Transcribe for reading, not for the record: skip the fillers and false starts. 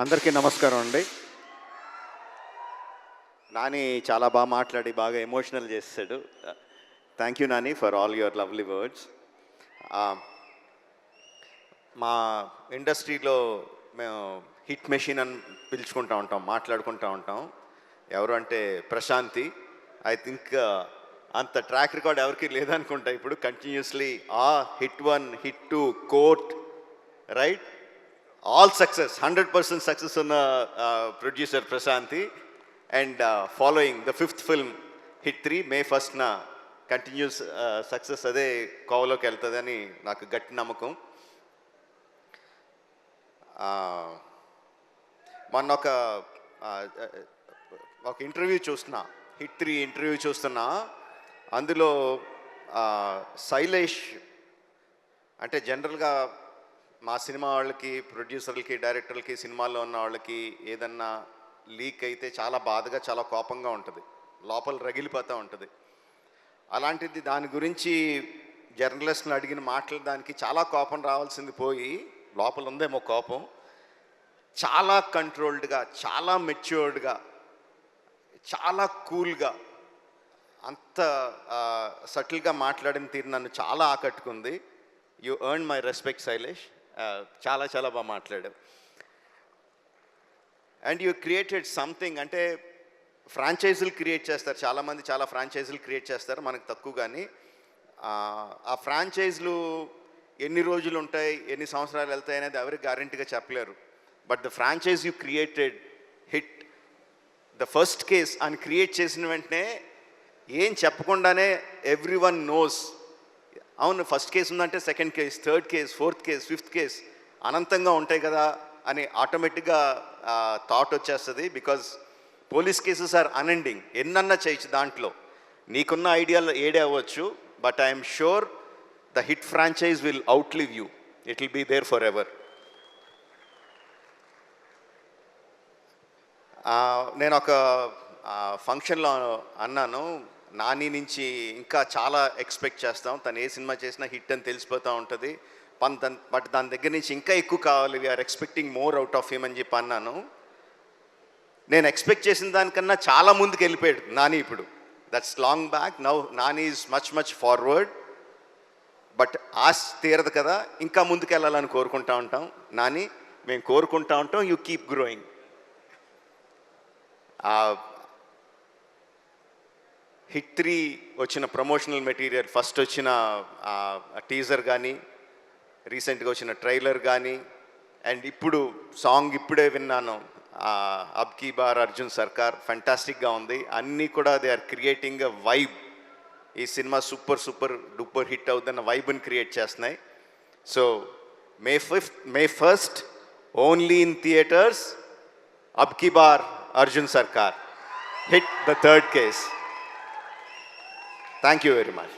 అందరికీ నమస్కారం అండి. నాని చాలా బాగా మాట్లాడి బాగా ఎమోషనల్ చేసాడు. Thank you Nani for all your lovely words. మా ఇండస్ట్రీలో మేము హిట్ మెషిన్ అని పిలుచుకుంటూ ఉంటాం, మాట్లాడుకుంటూ ఉంటాం. ఎవరు అంటే ప్రశాంతి. ఐ థింక్ అంత ట్రాక్ రికార్డ్ ఎవరికి లేదనుకుంటా. ఇప్పుడు continuously hit 1, hit 2, court, right, all success, 100% success on producer Prashanthi, and following the 5th film hit 3 May 1st na continuous success ade kavaloki veltadani naaku gatti namakam. మొన్న ఒక interview చూస్తున్నా, hit 3 interview చూస్తున్నా. అందులో శైలేష్ అంటే జనరల్గా మా cinema వాళ్ళకి, ప్రొడ్యూసర్లకి, డైరెక్టర్లకి, సినిమాల్లో ఉన్న వాళ్ళకి ఏదన్నా లీక్ అయితే చాలా బాధగా, చాలా కోపంగా ఉంటుంది, లోపల రగిలిపోతూ ఉంటుంది. అలాంటిది దాని గురించి జర్నలిస్ట్ని అడిగిన మాటలు దానికి చాలా కోపం రావాల్సింది పోయి లోపల ఉందేమో కోపం. చాలా కంట్రోల్డ్గా, చాలా మెచ్యూర్డ్గా, చాలా కూల్గా, అంత సటిల్గా మాట్లాడిన తీరు నన్ను చాలా ఆకట్టుకుంది. You earn my respect Shailesh. చాలా చాలా బాగా మాట్లాడావు. And you created something. అంటే ఫ్రాంచైజీలు క్రియేట్ చేస్తారు చాలామంది, చాలా ఫ్రాంచైజీలు క్రియేట్ చేస్తారు, మనకు తక్కువ. కానీ ఆ ఫ్రాంచైజీలు ఎన్ని రోజులు ఉంటాయి, ఎన్ని సంవత్సరాలు వెళ్తాయి అనేది ఎవరికి గ్యారెంటీగా చెప్పలేరు. But the franchise you created hit the first case అని క్రియేట్ చేసిన వెంటనే ఏం చెప్పకుండానే ఎవ్రీ వన్ నోస్, అవును ఫస్ట్ కేసు ఉందంటే second case, third case, fourth case, fifth case అనంతంగా ఉంటాయి కదా అని ఆటోమేటిక్గా థాట్ వచ్చేస్తుంది. Because police cases are unending. ఎన్నన్నా చేయొచ్చు దాంట్లో, నీకున్న ఐడియాలు ఏడే అవ్వచ్చు. But I'm sure the hit franchise will outlive you. It will be there for ever. నేను ఒక ఫంక్షన్లో అన్నాను, నాని నుంచి ఇంకా చాలా ఎక్స్పెక్ట్ చేస్తాం, తను ఏ సినిమా చేసినా హిట్ అని తెలిసిపోతూ ఉంటుంది, బట్ దాని దగ్గర నుంచి ఇంకా ఎక్కువ కావాలి, we're expecting more out of him అని చెప్పి అన్నాను. నేను ఎక్స్పెక్ట్ చేసిన దానికన్నా చాలా ముందుకు వెళ్ళిపోయాడు నాని ఇప్పుడు. That's long back. Now Nani is much much forward. But ఆశ తీరదు కదా, ఇంకా ముందుకు వెళ్ళాలని కోరుకుంటా ఉంటాం. నాని, మేము కోరుకుంటా ఉంటాం, యూ కీప్ గ్రోయింగ్. హిట్ 3 వచ్చిన ప్రమోషనల్ మెటీరియల్, ఫస్ట్ వచ్చిన టీజర్ కానీ, రీసెంట్గా వచ్చిన ట్రైలర్ కానీ, అండ్ ఇప్పుడు సాంగ్ ఇప్పుడే విన్నాను, అబ్ కీ బార్ అర్జున్ సర్కార్, ఫెంటాస్టిక్గా ఉంది. అన్నీ కూడా they are creating a vibe. ఈ cinema super super duper hit అవుతున్న వైబ్ని క్రియేట్ చేస్తున్నాయి. So May 1st only in theatres, అబ్ కీ బార్ Arjun Sarkar, hit the 3rd case. Thank you very much.